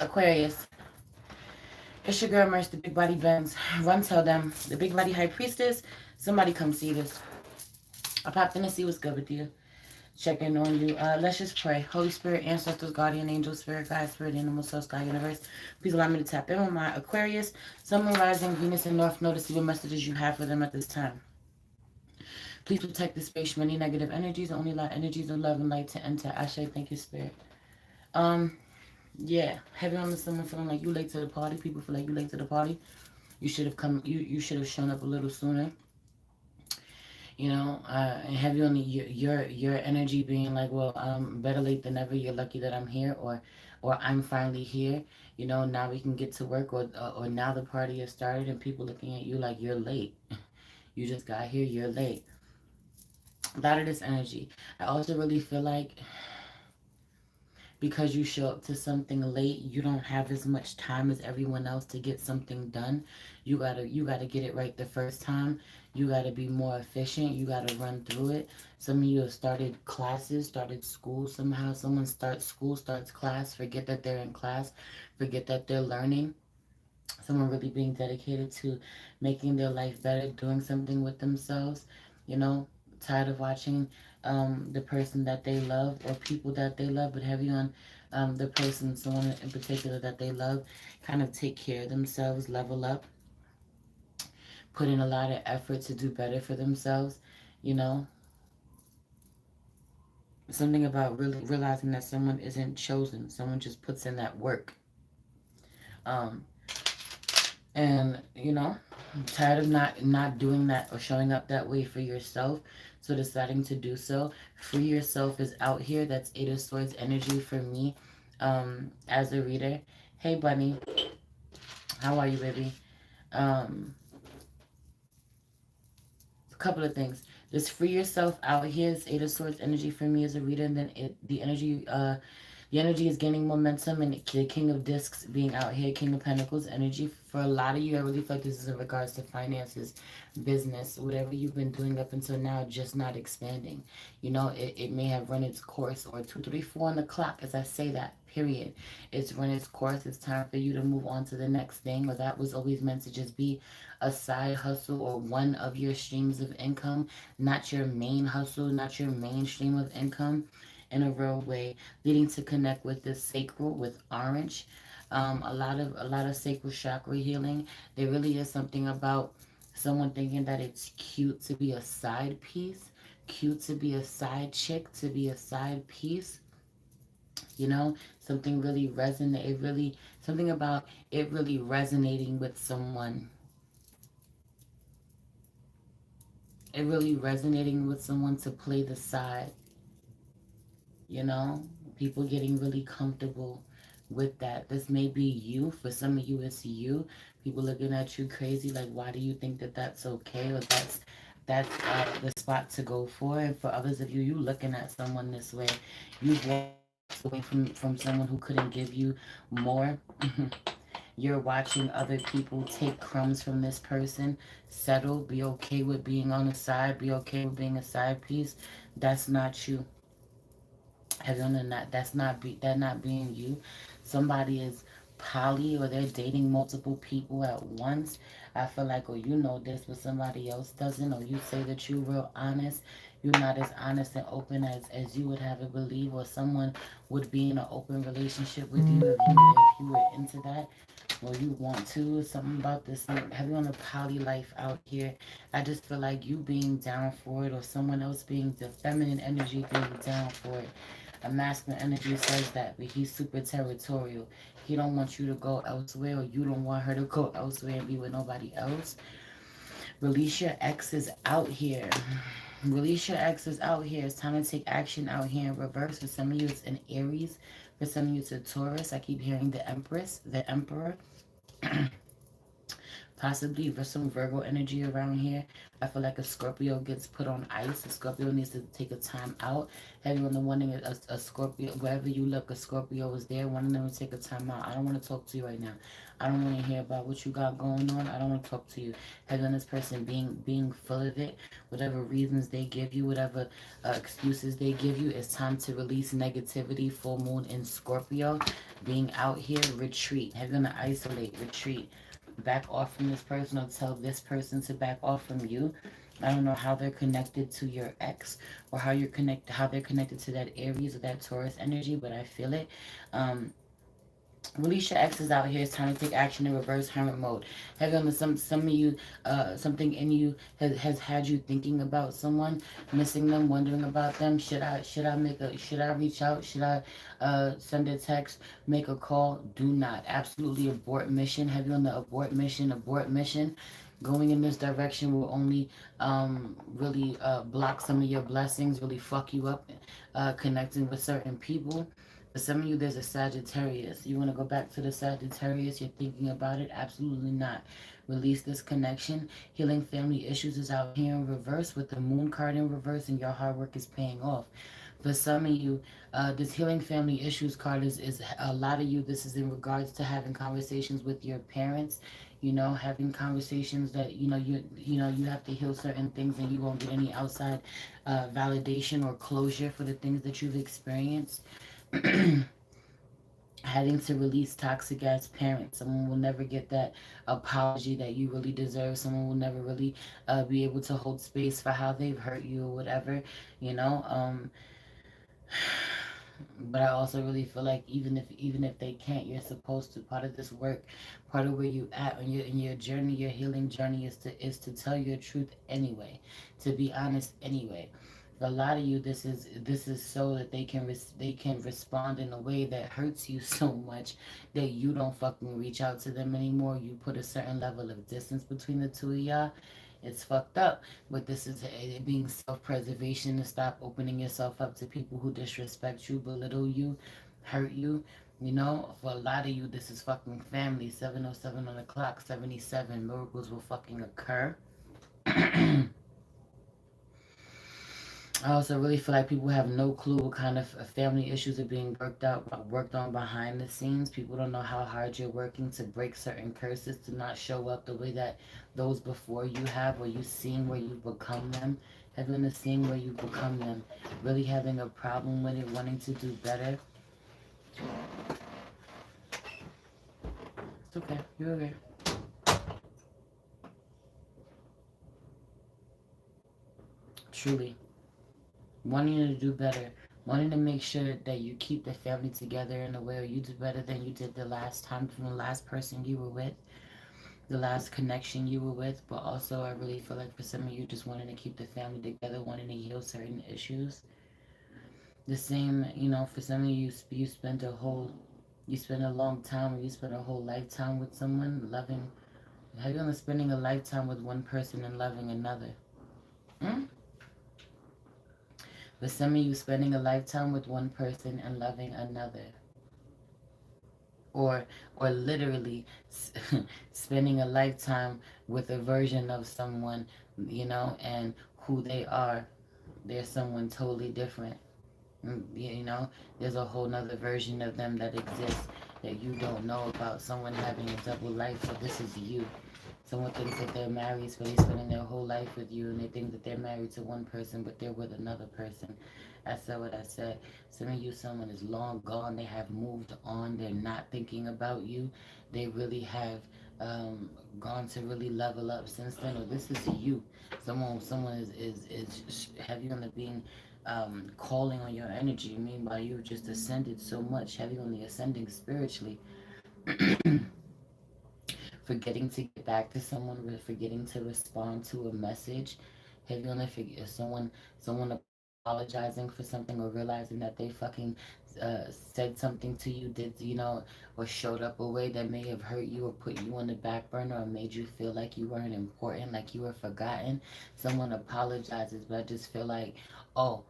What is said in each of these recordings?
Aquarius, it's your girl Merch, the Big Body Benz. Run tell them, the Big Body High Priestess, somebody come see this. I popped in to see what's good with you. Check in on you. Let's just pray. Holy Spirit, ancestors, guardian angels, spirit guide, spirit animal, soul, sky, universe. Please allow me to tap in with my Aquarius, Sun, Moon, Rising, Venus, and North Node to see what messages you have for them at this time. Please protect the space from any negative energies. Only allow energies of love and light to enter. Ashe, thank you, Spirit. Um, yeah, heavy on the someone feeling like you late to the party. People feel like you late to the party. You should have come. You should have shown up a little sooner. And heavy on your energy being like, well, better late than never. You're lucky that I'm here, or I'm finally here. Now we can get to work, or now the party has started, and people looking at you like you're late. You just got here. You're late. A lot of this energy. I also really feel like because you show up to something late, you don't have as much time as everyone else to get something done. You gotta get it right the first time. You gotta be more efficient. You gotta run through it. Some of you have started classes, started school somehow. Someone starts school, starts class, forget that they're in class, forget that they're learning. Someone really being dedicated to making their life better, doing something with themselves, you know, tired of watching the person that they love or people that they love, but heavy on the person, someone in particular that they love, kind of take care of themselves, level up, put in a lot of effort to do better for themselves, you know. Something about really realizing that someone isn't chosen, someone just puts in that work. Um, and I'm tired of not doing that or showing up that way for yourself, so deciding to do so. Free yourself is out here. That's Eight of Swords energy for me, as a reader. Hey bunny, how are you, baby? um a couple of things. Just free yourself out here. It's Eight of Swords energy for me as a reader, and then the energy is gaining momentum, and the King of Discs being out here, King of Pentacles energy. For a lot of you, I really feel like this is in regards to finances, business, whatever you've been doing up until now, just not expanding. It may have run its course, or 2, 3, 4 on the clock as I say that, period. It's run its course. It's time for you to move on to the next thing, or that was always meant to just be a side hustle or one of your streams of income, not your main hustle, not your main stream of income in a real way, leading to connect with the sacral with orange. A lot of sacral chakra healing. There really is something about someone thinking that it's cute to be a side piece, cute to be a side chick, to be a side piece. Something really resonate. Something about it really resonating with someone. It really resonating with someone to play the side. you know, People getting really comfortable with that. This may be you. For some of you, it's you. People looking at you crazy, like, why do you think that that's okay, or that's the spot to go for? And for others of you, you looking at someone this way. You've walked away from someone who couldn't give you more. You're watching other people take crumbs from this person, settle, be okay with being on the side, be okay with being a side piece. That's not you. Having that not being you. Somebody is poly, or they're dating multiple people at once. I feel like, oh, you know this, but somebody else doesn't, or you say that you're real honest. You're not as honest and open as you would have it believe, or someone would be in an open relationship with you if you were into that, or you want to. Something about this, having on a poly life out here. I just feel like you being down for it, or someone else being the feminine energy being down for it. A masculine energy says that, but he's super territorial. He don't want you to go elsewhere, or you don't want her to go elsewhere and be with nobody else. Release your exes out here. Release your exes out here. It's time to take action out here in reverse. For some of you, it's an Aries. For some of you, it's a Taurus. I keep hearing the Empress, the Emperor. Possibly for some Virgo energy around here. I feel like a Scorpio gets put on ice. A Scorpio needs to take a time out. Heavy on the wanting a Scorpio, wherever you look, a Scorpio is there wanting them to take a time out. I don't want to talk to you right now. I don't want to hear about what you got going on. I don't want to talk to you. Heavy on this person being full of it. Whatever reasons they give you, whatever excuses they give you, it's time to release negativity. Full moon in Scorpio. Being out here, retreat. Heavy on the isolate, retreat. Back off from this person or tell this person to back off from you. I don't know how they're connected to your ex or how they're connected to that Aries or that Taurus energy, but I feel it. Um, Release your exes out here. It's time to take action in reverse hermit mode. Heavy on the some of you, something in you has had you thinking about someone, missing them, wondering about them. Should I reach out? Should I send a text, make a call? Do not. Absolutely abort mission. Heavy on the abort mission. Abort mission. Going in this direction will only really block some of your blessings, really fuck you up, connecting with certain people. For some of you, there's a Sagittarius. You want to go back to the Sagittarius? You're thinking about it? Absolutely not. Release this connection. Healing family issues is out here in reverse with the moon card in reverse, and your hard work is paying off. For some of you, this healing family issues card is a lot of you. This is in regards to having conversations with your parents. You know, having conversations that you have to heal certain things, and you won't get any outside validation or closure for the things that you've experienced. Having to release toxic ass parents. Someone will never get that apology that you really deserve. Someone will never really be able to hold space for how they've hurt you or whatever, you know. But I also really feel like even if they can't, you're supposed to. Part of this work, part of where you at on your journey, your healing journey, is to tell your truth anyway, to be honest anyway. For a lot of you, this is so that they can respond in a way that hurts you so much that you don't fucking reach out to them anymore. You put a certain level of distance between the two of y'all. It's fucked up, but this is it being self-preservation to stop opening yourself up to people who disrespect you, belittle you, hurt you. You know, for a lot of you, this is fucking family. 7:07 on the clock, 77. Miracles will fucking occur. I also really feel like people have no clue what kind of family issues are being worked on behind the scenes. People don't know how hard you're working to break certain curses, to not show up the way that those before you have, or you seeing where you've become them, having the seeing where you've become them, really having a problem with it, wanting to do better. It's okay. You're okay. Truly. Wanting to do better, wanting to make sure that you keep the family together in a way, or you do better than you did the last time from the last person you were with, the last connection you were with. But also, I really feel like for some of you, just wanting to keep the family together, wanting to heal certain issues. The same, for some of you, you spend a long time, or you spend a whole lifetime with someone, loving. Have you only spending a lifetime with one person and loving another? Hmm? For some of you, spending a lifetime with one person and loving another, or literally spending a lifetime with a version of someone, and who they are, they're someone totally different. There's a whole nother version of them that exists that you don't know about. Someone having a double life, so this is you. Someone thinks that they're married, but they're spending their whole life with you, and they think that they're married to one person, but they're with another person. I said what I said. Some of you, someone is long gone. They have moved on. They're not thinking about you. They really have gone to really level up since then. Or this is you. Someone is heavy on the being calling on your energy. Meanwhile, you've just ascended so much, heavy on the ascending spiritually. Forgetting to get back to someone, forgetting to respond to a message, heavy on the someone apologizing for something, or realizing that they fucking said something to you, or showed up a way that may have hurt you or put you on the back burner, or made you feel like you weren't important, like you were forgotten. Someone apologizes, but I just feel like, oh,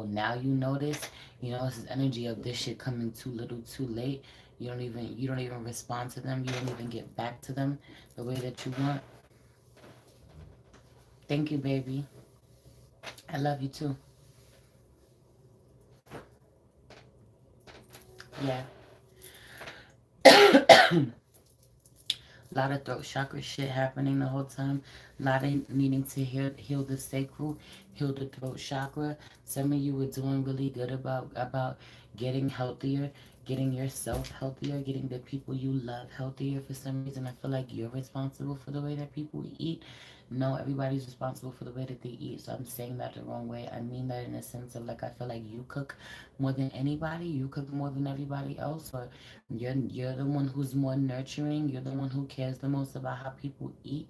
now you notice, this is energy of this shit coming too little too late. You don't even respond to them. You don't even get back to them the way that you want. Thank you, baby. I love you too. Yeah. A lot of throat chakra shit happening the whole time. A lot of needing to heal the sacral, heal the throat chakra. Some of you were doing really good about getting healthier, getting yourself healthier, getting the people you love healthier. For some reason, I feel like you're responsible for the way that people eat. No, everybody's responsible for the way that they eat. So I'm saying that the wrong way. I mean that in a sense of like I feel like you cook more than anybody. You cook more than everybody else, or you're the one who's more nurturing. You're the one who cares the most about how people eat,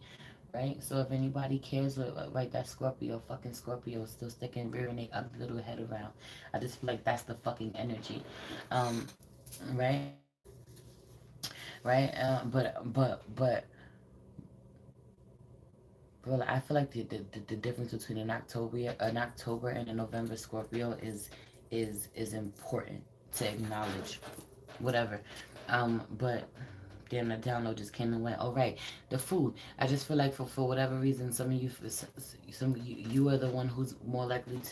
right? So if anybody cares, right, that Scorpio, fucking Scorpio, still sticking rearing their ugly little head around. I just feel like that's the fucking energy, um, right, right. But I feel like the difference between an October and a November Scorpio is important to acknowledge. Whatever. But damn, the download just came and went. All right, the food. I just feel like for whatever reason, some of you are the one who's more likely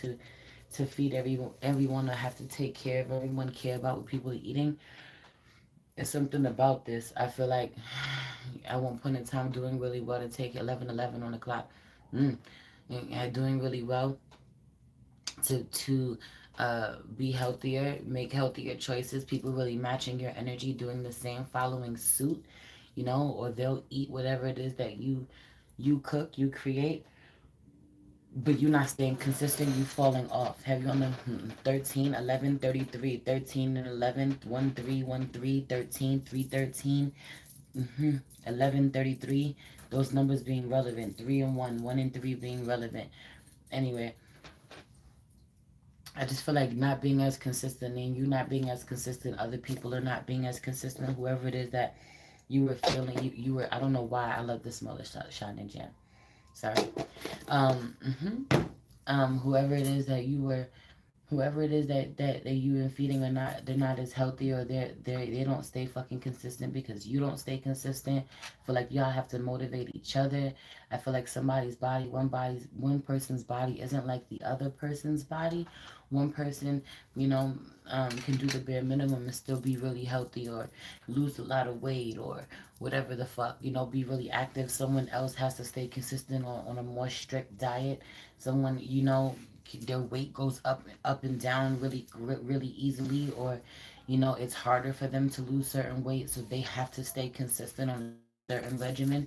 to feed everyone or have to take care of everyone, care about what people are eating. It's something about this. I feel like at one point in time doing really well to take 11:11 on the clock. Mm, doing really well to be healthier, make healthier choices. People really matching your energy, doing the same, following suit, or they'll eat whatever it is that you cook, you create, but you're not staying consistent. You falling off. Have you on the 13, 11, 33, 13 and 11, 1, 3, 1, 3, 13, 3, 13, 11, 33. Those numbers being relevant. 3 and 1, 1 and 3 being relevant. Anyway, I just feel like not being as consistent and you not being as consistent, other people are not being as consistent, whoever it is that you were feeling, you were, I don't know why, I love the smell of Shining Jam. Sorry. Whoever it is that you were, whoever it is that you been feeding or not, they're not as healthy or they don't stay fucking consistent because you don't stay consistent. I feel like y'all have to motivate each other. I feel like somebody's body, one person's body isn't like the other person's body. One person, can do the bare minimum and still be really healthy or lose a lot of weight or whatever the fuck, be really active. Someone else has to stay consistent on a more strict diet. Someone, their weight goes up and down really easily, or it's harder for them to lose certain weight, so they have to stay consistent on a certain regimen.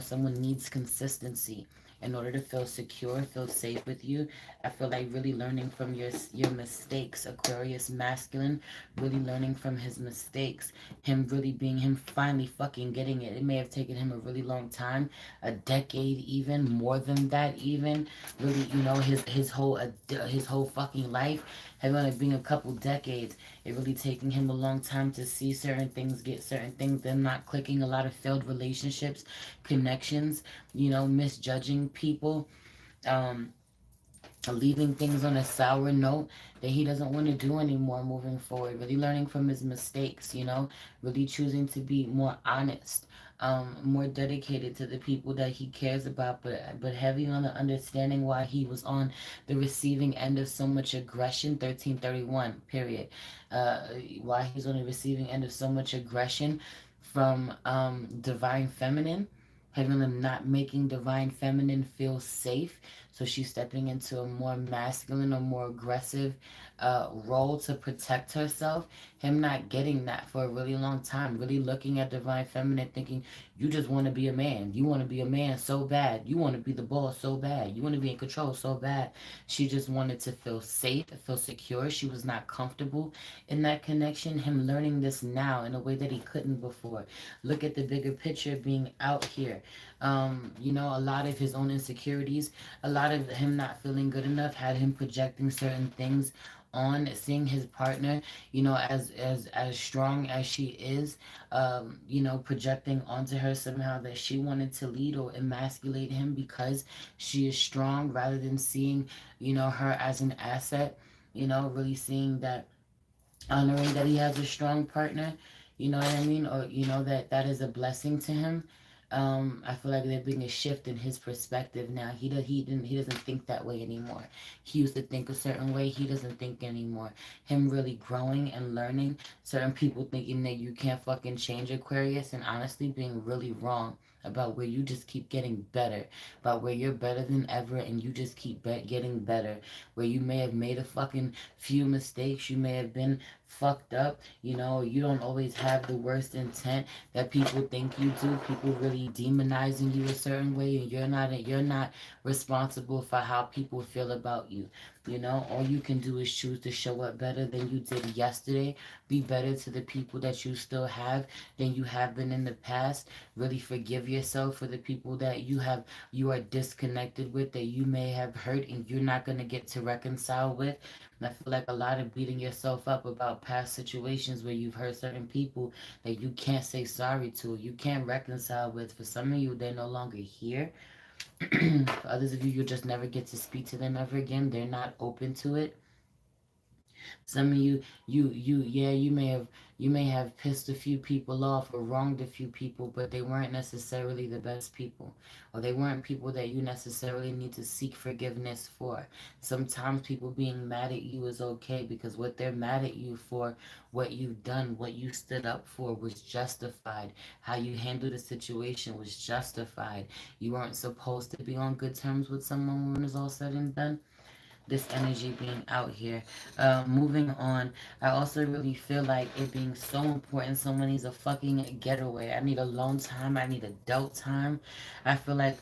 Someone needs consistency in order to feel secure, feel safe with you. I feel like really learning from your mistakes, Aquarius masculine, really learning from his mistakes, him really being him finally fucking getting it. It may have taken him a really long time, a decade, even more than that, even really, his whole fucking life having only been a couple decades. It really taking him a long time to see certain things, get certain things, them not clicking, a lot of failed relationships, connections, misjudging people, um, leaving things on a sour note that he doesn't want to do anymore moving forward. Really learning from his mistakes, really choosing to be more honest, more dedicated to the people that he cares about, but heavy on the understanding why he was on the receiving end of so much aggression. 1331 period. Why he's on the receiving end of so much aggression from divine feminine, having them not making divine feminine feel safe. So she's stepping into a more masculine or more aggressive role to protect herself. Him not getting that for a really long time, really looking at divine feminine thinking, you just want to be a man. You want to be a man so bad. You want to be the boss so bad. You want to be in control so bad. She just wanted to feel safe, feel secure. She was not comfortable in that connection. Him learning this now in a way that he couldn't before. Look at the bigger picture being out here. A lot of his own insecurities, a lot of him not feeling good enough had him projecting certain things on seeing his partner, as strong as she is, projecting onto her somehow that she wanted to lead or emasculate him because she is strong rather than seeing, her as an asset, really seeing that, honoring that he has a strong partner. You know what I mean? Or you know that that is a blessing to him. I feel like there being a shift in his perspective now. He doesn't think that way anymore. He used to think a certain way. He doesn't think anymore. Him really growing and learning. Certain people thinking that you can't fucking change Aquarius, and honestly being really wrong about where you just keep getting better, about where you're better than ever, and you just keep getting better. Where you may have made a fucking few mistakes, you may have been fucked up. You know, you don't always have the worst intent that people think you do. People really demonizing you a certain way, and you're not responsible for how people feel about you. You know, all you can do is choose to show up better than you did yesterday. Be better to the people that you still have than you have been in the past. Really forgive yourself for the people that you are disconnected with, that you may have hurt and you're not going to get to reconcile with. And I feel like a lot of beating yourself up about past situations where you've hurt certain people that you can't say sorry to, you can't reconcile with. For some of you, they're no longer here. For others of you, you'll just never get to speak to them ever again. They're not open to it. Some of yeah, you may have pissed a few people off or wronged a few people, but they weren't necessarily the best people, or they weren't people that you necessarily need to seek forgiveness for. Sometimes people being mad at you is okay, because what they're mad at you for, what you've done, what you stood up for, was justified. How you handled the situation was justified. You weren't supposed to be on good terms with someone when it's all said and done. This energy being out here. Moving on, I also really feel like it being so important. Someone needs a fucking getaway. I need alone time. I need adult time. I feel like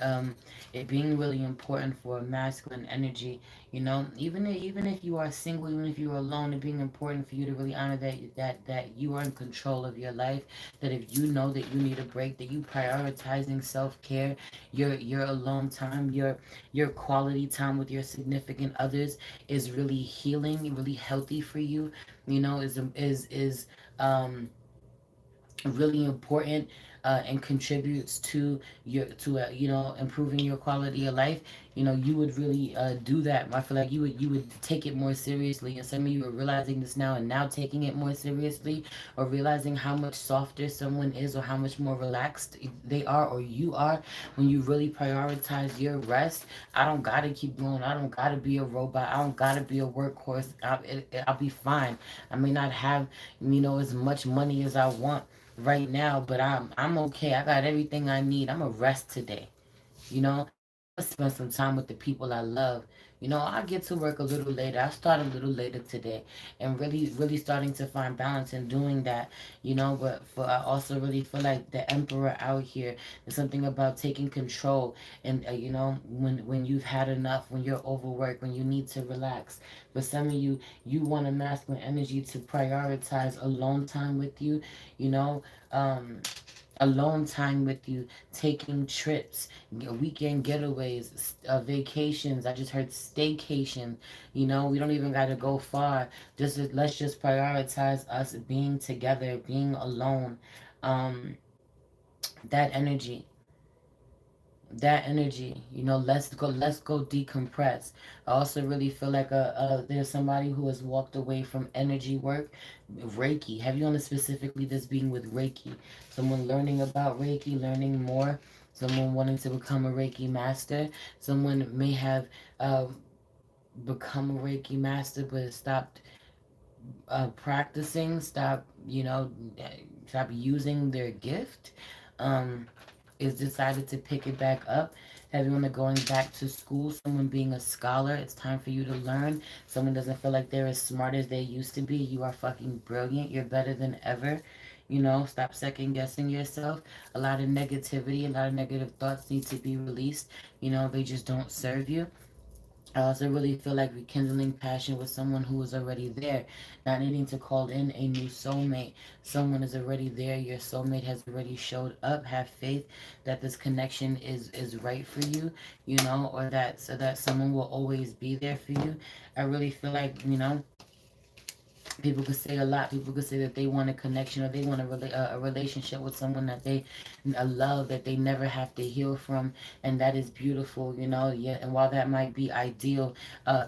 it being really important for a masculine energy. You know, even if you are single, even if you are alone, it being important for you to really honor that you are in control of your life. That if you know that you need a break, that you prioritizing self care, your alone time, your quality time with your significant others is really healing, really healthy for you. You know, um really important, and contributes to you know, improving your quality of life. You know, you would really do that. I feel like you would take it more seriously, and some of you are realizing this now and now taking it more seriously, or realizing how much softer someone is, or how much more relaxed they are, or you are, when you really prioritize your rest. I don't gotta keep going. I don't gotta be a robot. I don't gotta be a workhorse. I'll be fine. I may not have, you know, as much money as I want right now, but I'm okay. I got everything I need. I'm a rest today. You know, I'm gonna spend some time with the people I love. You know, I get to work a little later. I start a little later today, and really starting to find balance in doing that. You know, but for I also really feel like the emperor out here. There's something about taking control, and you know, when you've had enough, when you're overworked, when you need to relax. For some of you, you want a masculine energy to prioritize alone time with you. You know. Alone time with you, taking trips, weekend getaways, vacations. I just heard staycation. You know, we don't even got to go far. Let's just prioritize us being together, being alone. Um, that energy, that energy, you know, let's go decompress. I also really feel like there's somebody who has walked away from energy work. Reiki, have you on it specifically, this being with Reiki, someone learning about Reiki, learning more, someone wanting to become a Reiki master. Someone may have uh, become a Reiki master but stopped practicing, stop, you know, stop using their gift, um, is decided to pick it back up. Everyone are going back to school, someone being a scholar, it's time for you to learn. Someone doesn't feel like they're as smart as they used to be. You are fucking brilliant. You're better than ever. You know, stop second guessing yourself. A lot of negativity, a lot of negative thoughts need to be released. You know, they just don't serve you. I also really feel like rekindling passion with someone who is already there, not needing to call in a new soulmate. Someone is already there. Your soulmate has already showed up. Have faith that this connection is right for you, you know, or that so that someone will always be there for you. I really feel like, you know, People could say a lot. People could say that they want a connection or they want a relationship with someone that they a love that they never have to heal from, and that is beautiful, you know. Yeah, and while that might be ideal,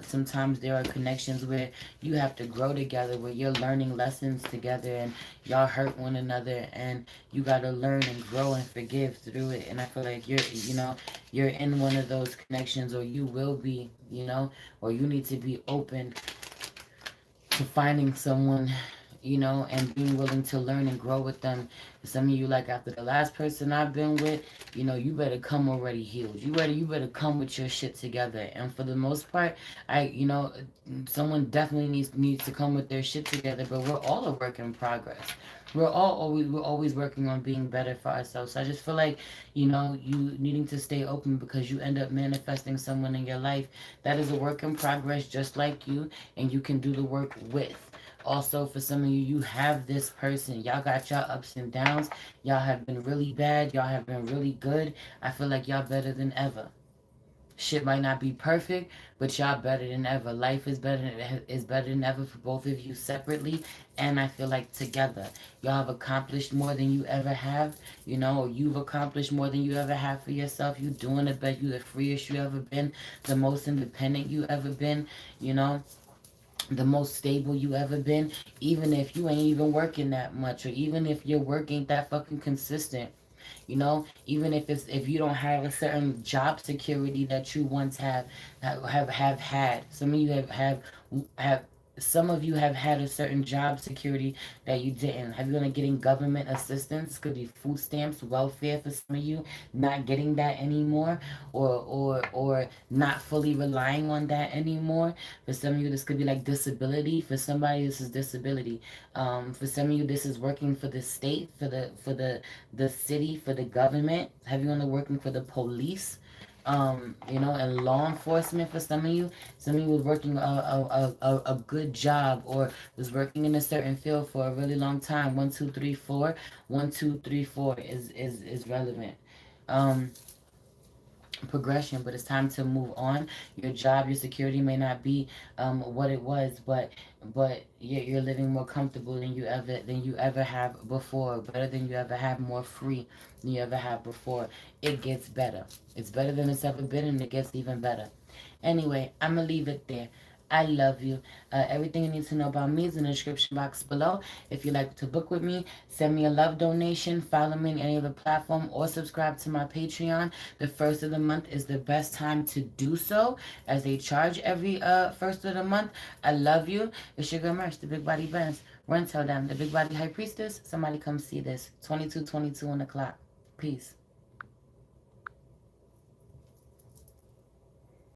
sometimes there are connections where you have to grow together, where you're learning lessons together, and y'all hurt one another, and you got to learn and grow and forgive through it. And I feel like you're in one of those connections, or you will be, you know, or you need to be open to finding someone, you know, and being willing to learn and grow with them. Some of you, like after the last person I've been with, you know, you better come already healed. You better come with your shit together. And for the most part, someone definitely needs to come with their shit together. But we're all a work in progress. We're always working on being better for ourselves. So I just feel like, you know, you needing to stay open because you end up manifesting someone in your life that is a work in progress, just like you, and you can do the work with. Also, for some of you, you have this person. Y'all got y'all ups and downs. Y'all have been really bad. Y'all have been really good. I feel like y'all better than ever. Shit might not be perfect, but y'all better than ever. Life is better than ever for both of you separately, and I feel like together. Y'all have accomplished more than you ever have. You know, you've accomplished more than you ever have for yourself. You doing the best. You the freest you ever been, the most independent you ever been. You know, the most stable you ever been, even if you ain't even working that much, or even if your work ain't that fucking consistent, you know, even if you don't have a certain job security that you once have had. Some of you have some of you have had a certain job security that you didn't. Have you been getting government assistance? Could be food stamps, welfare for some of you, not getting that anymore, or not fully relying on that anymore. For some of you, this could be like disability. For somebody, this is disability. For some of you, this is working for the state, for the city, for the government. Have you been working for the police? You know, and law enforcement for some of you. Some of you was working a good job, or was working in a certain field for a really long time. 1, 2, 3, 4. 1, 2, 3, 4 is relevant. Um, Progression, but it's time to move on. Your job, your security may not be what it was, but you're living more comfortable than you ever have before, better than you ever have, more free than you ever have before. It gets better. It's better than it's ever been, and it gets even better. Anyway, I'm gonna leave it there. I love you. Everything you need to know about me is in the description box below. If you'd like to book with me, send me a love donation, follow me on any other platform, or subscribe to my Patreon. The first of the month is the best time to do so, as they charge every first of the month. I love you. It's your girl Merch, the Big Body Benz. Run tell them, the Big Body High Priestess. Somebody come see this. 22:22 on the clock. Peace.